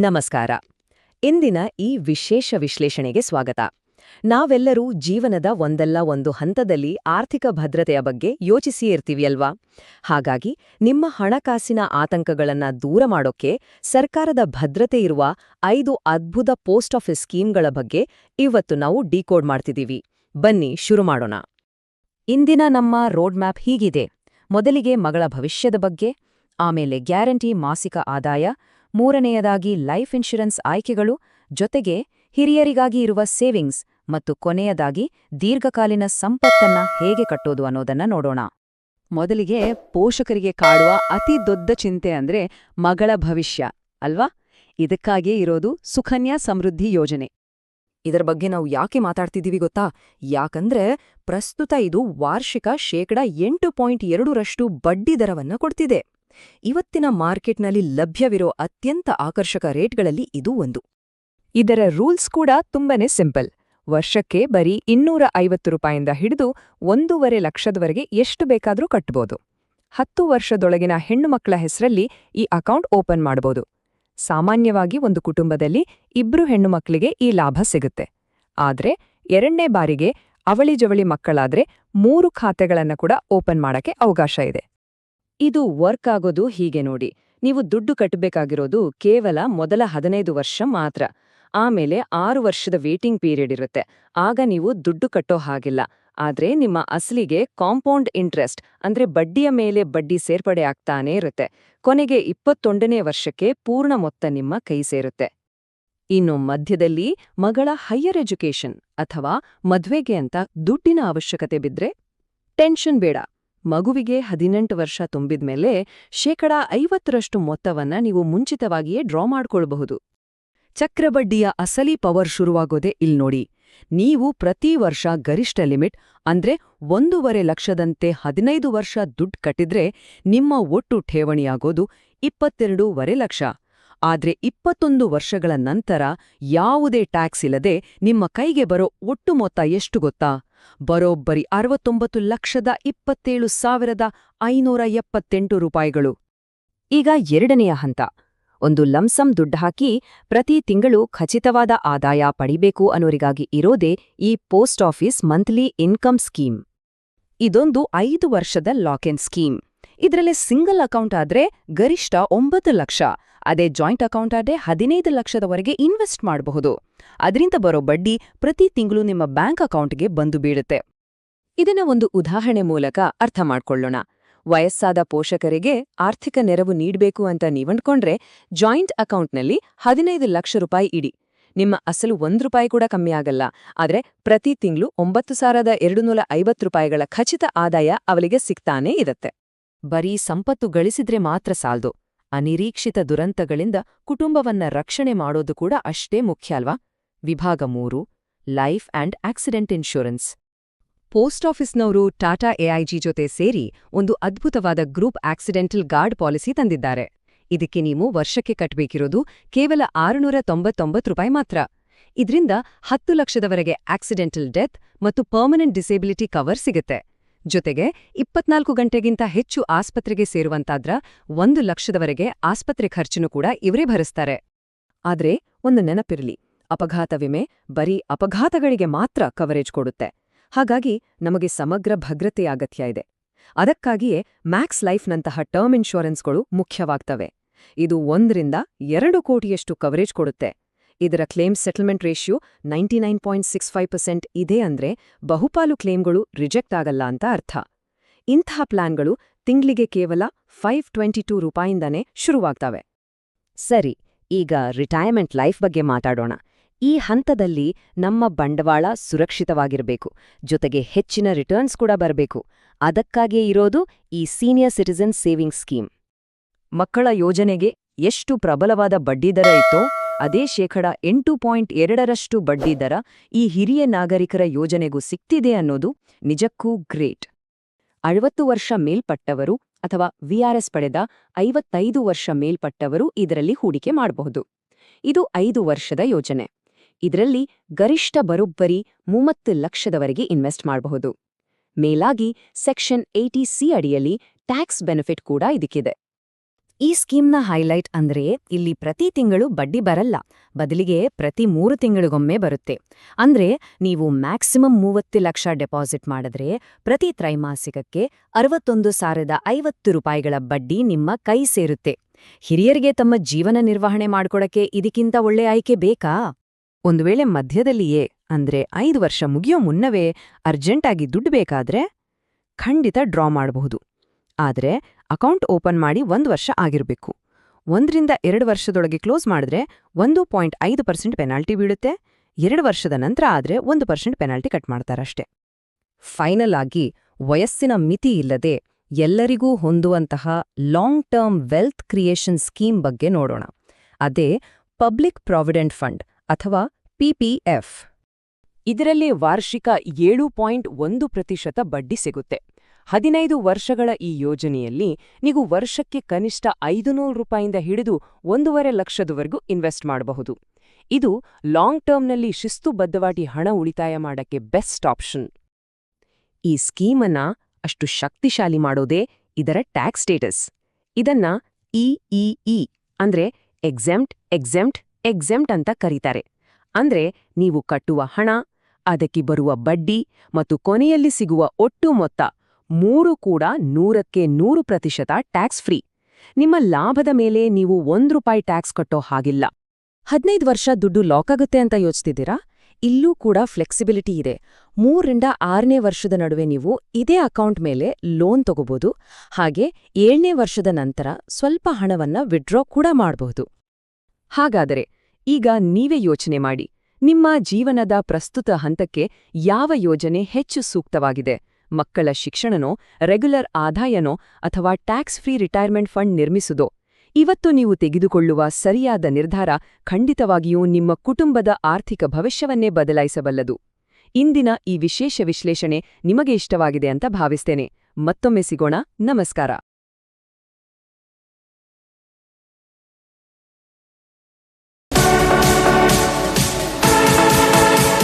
ನಮಸ್ಕಾರ. ಇಂದಿನ ಈ ವಿಶೇಷ ವಿಶ್ಲೇಷಣೆಗೆ ಸ್ವಾಗತ. ನಾವೆಲ್ಲರೂ ಜೀವನದ ಒಂದಲ್ಲ ಒಂದು ಹಂತದಲ್ಲಿ ಆರ್ಥಿಕ ಭದ್ರತೆಯ ಬಗ್ಗೆ ಯೋಚಿಸಿಯೇ ಇರ್ತೀವಿಯಲ್ವಾ? ಹಾಗಾಗಿ ನಿಮ್ಮ ಹಣಕಾಸಿನ ಆತಂಕಗಳನ್ನ ದೂರ ಮಾಡೋಕೆ ಸರ್ಕಾರದ ಭದ್ರತೆ ಇರುವ 5 ಅದ್ಭುತ ಪೋಸ್ಟ್ ಆಫೀಸ್ ಸ್ಕೀಮ್ಗಳ ಬಗ್ಗೆ ಇವತ್ತು ನಾವು ಡಿಕೋಡ್ ಮಾಡ್ತಿದ್ದೀವಿ. ಬನ್ನಿ ಶುರು ಮಾಡೋಣ. ಇಂದಿನ ನಮ್ಮ ರೋಡ್ ಮ್ಯಾಪ್ ಹೀಗಿದೆ. ಮೊದಲಿಗೆ ಮಗಳ ಭವಿಷ್ಯದ ಬಗ್ಗೆ, ಆಮೇಲೆ ಗ್ಯಾರಂಟಿ ಮಾಸಿಕ ಆದಾಯ, ಮೂರನೆಯದಾಗಿ ಲೈಫ್ ಇನ್ಶೂರೆನ್ಸ್ ಆಯ್ಕೆಗಳು, ಜೊತೆಗೆ ಹಿರಿಯರಿಗಾಗಿ ಇರುವ ಸೇವಿಂಗ್ಸ್ ಮತ್ತು ಕೊನೆಯದಾಗಿ ದೀರ್ಘಕಾಲೀನ ಸಂಪತ್ತನ್ನ ಹೇಗೆ ಕಟ್ಟೋದು ಅನ್ನೋದನ್ನ ನೋಡೋಣ. ಮೊದಲಿಗೆ ಪೋಷಕರಿಗೆ ಕಾಡುವ ಅತಿ ದೊಡ್ಡ ಚಿಂತೆ ಅಂದ್ರೆ ಮಗಳ ಭವಿಷ್ಯ ಅಲ್ವಾ? ಇದಕ್ಕಾಗಿಯೇ ಇರೋದು ಸುಕನ್ಯಾ ಸಮೃದ್ಧಿ ಯೋಜನೆ. ಇದರ ಬಗ್ಗೆ ನಾವು ಯಾಕೆ ಮಾತಾಡ್ತಿದ್ದೀವಿ ಗೊತ್ತಾ? ಯಾಕಂದ್ರೆ ಪ್ರಸ್ತುತ ಇದು ವಾರ್ಷಿಕ 8.2% ಬಡ್ಡಿ ದರವನ್ನ ಕೊಡ್ತಿದೆ. ಇವತ್ತಿನ ಮಾರ್ಕೆಟ್ನಲ್ಲಿ ಲಭ್ಯವಿರೋ ಅತ್ಯಂತ ಆಕರ್ಷಕ ರೇಟ್ಗಳಲ್ಲಿ ಇದೂ ಒಂದು. ಇದರ ರೂಲ್ಸ್ ಕೂಡ ತುಂಬಾನೇ ಸಿಂಪಲ್. ವರ್ಷಕ್ಕೆ ಬರೀ 250 ರೂಪಾಯಿಂದ ಹಿಡಿದು 1.5 ಲಕ್ಷದವರೆಗೆ ಎಷ್ಟು ಬೇಕಾದ್ರೂ ಕಟ್ಬೋದು. 10 ವರ್ಷದೊಳಗಿನ ಹೆಣ್ಣು ಮಕ್ಕಳ ಹೆಸರಲ್ಲಿ ಈ ಅಕೌಂಟ್ ಓಪನ್ ಮಾಡಬಹುದು. ಸಾಮಾನ್ಯವಾಗಿ ಒಂದು ಕುಟುಂಬದಲ್ಲಿ 2 ಹೆಣ್ಣು ಮಕ್ಕಳಿಗೆ ಈ ಲಾಭ ಸಿಗುತ್ತೆ. ಆದ್ರೆ 2ನೇ ಬಾರಿಗೆ ಅವಳಿ ಜವಳಿ ಮಕ್ಕಳಾದ್ರೆ 3 ಖಾತೆಗಳನ್ನ ಕೂಡ ಓಪನ್ ಮಾಡಕ್ಕೆ ಅವಕಾಶ ಇದೆ. ಇದು ವರ್ಕ್ ಆಗೋದು ಹೀಗೆ ನೋಡಿ. ನೀವು ದುಡ್ಡು ಕಟ್ಟಬೇಕಾಗಿರೋದು ಕೇವಲ ಮೊದಲ 15 ವರ್ಷ ಮಾತ್ರ. ಆಮೇಲೆ 6 ವರ್ಷದ ವೇಟಿಂಗ್ ಪೀರಿಯಡ್ ಇರುತ್ತೆ. ಆಗ ನೀವು ದುಡ್ಡು ಕಟ್ಟೋ ಹಾಗಿಲ್ಲ. ಆದ್ರೆ ನಿಮ್ಮ ಅಸಲಿಗೆ ಕಾಂಪೌಂಡ್ ಇಂಟ್ರೆಸ್ಟ್ ಅಂದ್ರೆ ಬಡ್ಡಿಯ ಮೇಲೆ ಬಡ್ಡಿ ಸೇರ್ಪಡೆ ಆಗ್ತಾನೇ ಇರುತ್ತೆ. ಕೊನೆಗೆ 21ನೇ ವರ್ಷಕ್ಕೆ ಪೂರ್ಣ ಮೊತ್ತ ನಿಮ್ಮ ಕೈ ಸೇರುತ್ತೆ. ಇನ್ನು ಮಧ್ಯದಲ್ಲಿ ಮಗಳ ಹೈಯರ್ ಎಜುಕೇಷನ್ ಅಥವಾ ಮದ್ವೆಗೆ ಅಂತ ದುಡ್ಡಿನ ಅವಶ್ಯಕತೆ ಬಿದ್ರೆ ಟೆನ್ಷನ್ ಬೇಡ. ಮಗುವಿಗೆ 18 ವರ್ಷ ತುಂಬಿದ್ಮೇಲೆ 50% ಮೊತ್ತವನ್ನ ನೀವು ಮುಂಚಿತವಾಗಿಯೇ ಡ್ರಾ ಮಾಡ್ಕೊಳ್ಬಹುದು. ಚಕ್ರಬಡ್ಡಿಯ ಅಸಲಿ ಪವರ್ ಶುರುವಾಗೋದೇ ಇಲ್ನೋಡಿ. ನೀವು ಪ್ರತಿ ವರ್ಷ ಗರಿಷ್ಠ ಲಿಮಿಟ್ ಅಂದ್ರೆ 1.5 ಲಕ್ಷದಂತೆ 15 ವರ್ಷ ದುಡ್ಡು ಕಟ್ಟಿದ್ರೆ ನಿಮ್ಮ ಒಟ್ಟು ಠೇವಣಿಯಾಗೋದು 22.5 ಲಕ್ಷ. ಆದ್ರೆ 21 ವರ್ಷಗಳ ನಂತರ ಯಾವುದೇ ಟ್ಯಾಕ್ಸ್ ಇಲ್ಲದೆ ನಿಮ್ಮ ಕೈಗೆ ಬರೋ ಒಟ್ಟು ಮೊತ್ತ ಎಷ್ಟು ಗೊತ್ತಾ? ಬರೋಬ್ಬರಿ 69,27,578 ರೂಪಾಯಿಗಳು. ಈಗ ಎರಡನೆಯ ಹಂತ. ಒಂದು ಲಂಸಮ್ ದುಡ್ಡು ಹಾಕಿ ಪ್ರತಿ ತಿಂಗಳು ಖಚಿತವಾದ ಆದಾಯ ಪಡಿಬೇಕು ಅನ್ನೋರಿಗಾಗಿ ಇರೋದೇ ಈ post office monthly income scheme. ಇದೊಂದು 5 ವರ್ಷದ ಲಾಕ್ ಇನ್ ಸ್ಕೀಮ್. ಇದರಲ್ಲಿ ಸಿಂಗಲ್ ಅಕೌಂಟ್ ಆದ್ರೆ ಗರಿಷ್ಠ 9 ಲಕ್ಷ, ಅದೇ ಜಾಯಿಂಟ್ ಅಕೌಂಟ್ ಆದ್ರೆ 15 ಲಕ್ಷದವರೆಗೆ ಇನ್ವೆಸ್ಟ್ ಮಾಡಬಹುದು. ಅದರಿಂದ ಬರೋ ಬಡ್ಡಿ ಪ್ರತಿ ತಿಂಗಳು ನಿಮ್ಮ ಬ್ಯಾಂಕ್ ಅಕೌಂಟ್ಗೆ ಬಂದು ಬೀಳುತ್ತೆ. ಇದನ್ನ ಒಂದು ಉದಾಹರಣೆ ಮೂಲಕ ಅರ್ಥ ಮಾಡ್ಕೊಳ್ಳೋಣ. ವಯಸ್ಸಾದ ಪೋಷಕರಿಗೆ ಆರ್ಥಿಕ ನೆರವು ನೀಡಬೇಕು ಅಂತ ನೀವಂಡ್ಕೊಂಡ್ರೆ ಜಾಯಿಂಟ್ ಅಕೌಂಟ್ನಲ್ಲಿ 15 ಲಕ್ಷ ರೂಪಾಯಿ ಇಡಿ. ನಿಮ್ಮ ಅಸಲು 1 ರೂಪಾಯಿ ಕೂಡ ಕಮ್ಮಿ ಆಗಲ್ಲ. ಆದ್ರೆ ಪ್ರತಿ ತಿಂಗಳು 9,250 ರೂಪಾಯಿಗಳ ಖಚಿತ ಆದಾಯ ಅವಳಿಗೆ ಸಿಗ್ತಾನೇ ಇರುತ್ತೆ. ಬರೀ ಸಂಪತ್ತು ಗಳಿಸಿದ್ರೆ ಮಾತ್ರ ಸಾಲ್ದು. ಅನಿರೀಕ್ಷಿತ ದುರಂತಗಳಿಂದ ಕುಟುಂಬವನ್ನ ರಕ್ಷಣೆ ಮಾಡೋದು ಕೂಡ ಅಷ್ಟೇ ಮುಖ್ಯ ಅಲ್ವಾ? ವಿಭಾಗ 3 life and accident insurance. Post ಆಫೀಸ್ನವರು ಟಾಟಾ ಎಐಜಿ ಜೊತೆ ಸೇರಿ ಒಂದು ಅದ್ಭುತವಾದ ಗ್ರೂಪ್ ಆಕ್ಸಿಡೆಂಟಲ್ ಗಾರ್ಡ್ ಪಾಲಿಸಿ ತಂದಿದ್ದಾರೆ. ಇದಕ್ಕೆ ನೀವು ವರ್ಷಕ್ಕೆ ಕಟ್ಟಬೇಕಿರೋದು ಕೇವಲ 699 ರೂಪಾಯಿ ಮಾತ್ರ. ಇದ್ರಿಂದ 10 ಲಕ್ಷದವರೆಗೆ ಆಕ್ಸಿಡೆಂಟಲ್ ಡೆತ್ ಮತ್ತು ಪರ್ಮನೆಂಟ್ ಡಿಸೇಬಿಲಿಟಿ ಕವರ್ ಸಿಗುತ್ತೆ. ಜೊತೆಗೆ 24 ಗಂಟೆಗಿಂತ ಹೆಚ್ಚು ಆಸ್ಪತ್ರೆಗೆ ಸೇರುವಂತಾದ್ರ 1 ಲಕ್ಷದವರೆಗೆ ಆಸ್ಪತ್ರೆ ಖರ್ಚನ್ನು ಕೂಡ ಇವರೇ ಭರಿಸ್ತಾರೆ. ಆದ್ರೆ ಒಂದು ನೆನಪಿರ್ಲಿ, ಅಪಘಾತ ವಿಮೆ ಬರೀ ಅಪಘಾತಗಳಿಗೆ ಮಾತ್ರ ಕವರೇಜ್ ಕೊಡುತ್ತೆ. ಹಾಗಾಗಿ ನಮಗೆ ಸಮಗ್ರ ಭದ್ರತೆಯ ಅಗತ್ಯ ಇದೆ. ಅದಕ್ಕಾಗಿಯೇ ಮ್ಯಾಕ್ಸ್ ಲೈಫ್ನಂತಹ ಟರ್ಮ್ ಇನ್ಶೂರೆನ್ಸ್ಗಳು ಮುಖ್ಯವಾಗ್ತವೆ. ಇದು 1-2 ಕೋಟಿಯಷ್ಟು ಕವರೇಜ್ ಕೊಡುತ್ತೆ. ಇದರ ಕ್ಲೇಮ್ ಸೆಟಲ್ಮೆಂಟ್ ರೇಷಿಯೋ 99.65% ಇದೆ ಅಂದ್ರೆ ಬಹುಪಾಲು ಕ್ಲೇಮ್ಗಳು ರಿಜೆಕ್ಟ್ ಆಗಲ್ಲ ಅಂತ ಅರ್ಥ. ಇಂಥ ಪ್ಲಾನ್ಗಳು ತಿಂಗಳಿಗೆ ಕೇವಲ 522 ರೂಪಾಯಿಂದಾನೇ ಶುರುವಾಗ್ತವೆ. ಸರಿ, ಈಗ ರಿಟೈರ್ಮೆಂಟ್ ಲೈಫ್ ಬಗ್ಗೆ ಮಾತಾಡೋಣ. ಈ ಹಂತದಲ್ಲಿ ನಮ್ಮ ಬಂಡವಾಳ ಸುರಕ್ಷಿತವಾಗಿರಬೇಕು, ಜೊತೆಗೆ ಹೆಚ್ಚಿನ ರಿಟರ್ನ್ಸ್ ಕೂಡ ಬರಬೇಕು. ಅದಕ್ಕಾಗಿಯೇ ಇರೋದು ಈ ಸೀನಿಯರ್ ಸಿಟಿಜನ್ ಸೇವಿಂಗ್ಸ್ ಸ್ಕೀಮ್. ಮಕ್ಕಳ ಯೋಜನೆಗೆ ಎಷ್ಟು ಪ್ರಬಲವಾದ ಬಡ್ಡಿದರ ಇತ್ತೋ ಅದೇ 8.2% ಬಡ್ಡಿದರ ಈ ಹಿರಿಯ ನಾಗರಿಕರ ಯೋಜನೆಗೂ ಸಿಕ್ತಿದೆ ಅನ್ನೋದು ನಿಜಕ್ಕೂ ಗ್ರೇಟ್. 60 ವರ್ಷ ಮೇಲ್ಪಟ್ಟವರು ಅಥವಾ ವಿಆರ್ಎಸ್ ಪಡೆದ 55 ವರ್ಷ ಮೇಲ್ಪಟ್ಟವರು ಇದರಲ್ಲಿ ಹೂಡಿಕೆ ಮಾಡಬಹುದು. ಇದು 5 ವರ್ಷದ ಯೋಜನೆ. ಇದರಲ್ಲಿ ಗರಿಷ್ಠ ಬರೋಬ್ಬರಿ 30 ಲಕ್ಷದವರೆಗೆ ಇನ್ವೆಸ್ಟ್ ಮಾಡಬಹುದು. ಮೇಲಾಗಿ ಸೆಕ್ಷನ್ 80C ಅಡಿಯಲ್ಲಿ ಟ್ಯಾಕ್ಸ್ ಬೆನಿಫಿಟ್ ಕೂಡ ಇದಕ್ಕಿದೆ. ಈ ಸ್ಕೀಮ್ನ ಹೈಲೈಟ್ ಅಂದ್ರೆ ಇಲ್ಲಿ ಪ್ರತಿ ತಿಂಗಳು ಬಡ್ಡಿ ಬರಲ್ಲ, ಬದಲಿಗೆ ಪ್ರತಿ 3 ತಿಂಗಳಿಗೊಮ್ಮೆ ಬರುತ್ತೆ. ಅಂದ್ರೆ ನೀವು ಮ್ಯಾಕ್ಸಿಮಮ್ 30 ಲಕ್ಷ ಡೆಪಾಸಿಟ್ ಮಾಡಿದ್ರೆ ಪ್ರತಿ ತ್ರೈಮಾಸಿಕಕ್ಕೆ 61,050 ರೂಪಾಯಿಗಳ ಬಡ್ಡಿ ನಿಮ್ಮ ಕೈ ಸೇರುತ್ತೆ. ಹಿರಿಯರಿಗೆ ತಮ್ಮ ಜೀವನ ನಿರ್ವಹಣೆ ಮಾಡ್ಕೊಡಕ್ಕೆ ಇದಕ್ಕಿಂತ ಒಳ್ಳೆ ಆಯ್ಕೆ ಬೇಕಾ? ಒಂದು ವೇಳೆ ಮಧ್ಯದಲ್ಲಿಯೇ ಅಂದ್ರೆ 5 ವರ್ಷ ಮುಗಿಯೋ ಮುನ್ನವೇ ಅರ್ಜೆಂಟಾಗಿ ದುಡ್ಡು ಬೇಕಾದ್ರೆ ಖಂಡಿತ ಡ್ರಾ ಮಾಡಬಹುದು. ಆದರೆ ಅಕೌಂಟ್ ಓಪನ್ ಮಾಡಿ 1 ವರ್ಷ ಆಗಿರಬೇಕು. 1ರಿಂದ 2 ವರ್ಷದೊಳಗೆ ಕ್ಲೋಸ್ ಮಾಡಿದ್ರೆ 1.5% ಪೆನಾಲ್ಟಿ ಬೀಳುತ್ತೆ. 2 ವರ್ಷದ ನಂತರ ಆದ್ರೆ 1% ಪೆನಾಲ್ಟಿ ಕಟ್ ಮಾಡ್ತಾರಷ್ಟೆ. ಫೈನಲ್ ಆಗಿ ವಯಸ್ಸಿನ ಮಿತಿ ಇಲ್ಲದೆ ಎಲ್ಲರಿಗೂ ಹೊಂದುವಂತಹ long term wealth creation scheme ಬಗ್ಗೆ ನೋಡೋಣ. ಅದೇ ಪಬ್ಲಿಕ್ ಪ್ರಾವಿಡೆಂಟ್ ಫಂಡ್ ಅಥವಾ ಪಿಪಿಎಫ್. ಇದರಲ್ಲಿ ವಾರ್ಷಿಕ 7.1% ಬಡ್ಡಿ ಸಿಗುತ್ತೆ. 15 ವರ್ಷಗಳ ಈ ಯೋಜನೆಯಲ್ಲಿ ನೀವು ವರ್ಷಕ್ಕೆ ಕನಿಷ್ಠ 500 ರೂಪಾಯಿಂದ ಹಿಡಿದು 1.5 ಲಕ್ಷದವರೆಗೂ ಇನ್ವೆಸ್ಟ್ ಮಾಡಬಹುದು. ಇದು ಲಾಂಗ್ ಟರ್ಮ್ನಲ್ಲಿ ಶಿಸ್ತುಬದ್ಧವಾಗಿ ಹಣ ಉಳಿತಾಯ ಮಾಡಕ್ಕೆ ಬೆಸ್ಟ್ ಆಪ್ಷನ್. ಈ ಸ್ಕೀಮನ್ನ ಅಷ್ಟು ಶಕ್ತಿಶಾಲಿ ಮಾಡೋದೇ ಇದರ ಟ್ಯಾಕ್ಸ್ ಸ್ಟೇಟಸ್. ಇದನ್ನ ಇಇಇ ಅಂದ್ರೆ ಎಕ್ಸೆಂಪ್ಟ್ ಅಂತ ಕರೀತಾರೆ. ಅಂದ್ರೆ ನೀವು ಕಟ್ಟುವ ಹಣ, ಅದಕ್ಕೆ ಬರುವ ಬಡ್ಡಿ ಮತ್ತು ಕೊನೆಯಲ್ಲಿ ಸಿಗುವ ಒಟ್ಟು ಮೊತ್ತ 3 ಕೂಡ 100ಕ್ಕೆ 100% ಟ್ಯಾಕ್ಸ್ ಫ್ರೀ. ನಿಮ್ಮ ಲಾಭದ ಮೇಲೆ ನೀವು ₹1 ಟ್ಯಾಕ್ಸ್ ಕಟ್ಟೋ ಹಾಗಿಲ್ಲ. 15 ವರ್ಷ ದುಡ್ಡು ಲಾಕ್ ಆಗುತ್ತೆ ಅಂತ ಯೋಚಿಸ್ತಿದ್ದೀರಾ? ಇಲ್ಲೂ ಕೂಡ ಫ್ಲೆಕ್ಸಿಬಿಲಿಟಿ ಇದೆ. 3ರಿಂದ 6ನೇ ವರ್ಷದ ನಡುವೆ ನೀವು ಇದೇ ಅಕೌಂಟ್ ಮೇಲೆ ಲೋನ್ ತಗೋಬಹುದು. ಹಾಗೆ 7ನೇ ವರ್ಷದ ನಂತರ ಸ್ವಲ್ಪ ಹಣವನ್ನ ವಿಡ್ರಾ ಕೂಡ ಮಾಡಬಹುದು. ಹಾಗಾದರೆ ಈಗ ನೀವೇ ಯೋಚನೆ ಮಾಡಿ, ನಿಮ್ಮ ಜೀವನದ ಪ್ರಸ್ತುತ ಹಂತಕ್ಕೆ ಯಾವ ಯೋಜನೆ ಹೆಚ್ಚು ಸೂಕ್ತವಾಗಿದೆ? ಮಕ್ಕಳ ಶಿಕ್ಷಣನೋ, ರೆಗ್ಯುಲರ್ ಆದಾಯನೋ ಅಥವಾ ಟ್ಯಾಕ್ಸ್ ಫ್ರೀ ರಿಟೈರ್ಮೆಂಟ್ ಫಂಡ್ ನಿರ್ಮಿಸುವುದೋ? ಇವತ್ತು ನೀವು ತೆಗೆದುಕೊಳ್ಳುವ ಸರಿಯಾದ ನಿರ್ಧಾರ ಖಂಡಿತವಾಗಿಯೂ ನಿಮ್ಮ ಕುಟುಂಬದ ಆರ್ಥಿಕ ಭವಿಷ್ಯವನ್ನೇ ಬದಲಾಯಿಸಬಲ್ಲದು. ಇಂದಿನ ಈ ವಿಶೇಷ ವಿಶ್ಲೇಷಣೆ ನಿಮಗೆ ಇಷ್ಟವಾಗಿದೆ ಅಂತ ಭಾವಿಸ್ತೇನೆ. ಮತ್ತೊಮ್ಮೆ ಸಿಗೋಣ. ನಮಸ್ಕಾರ.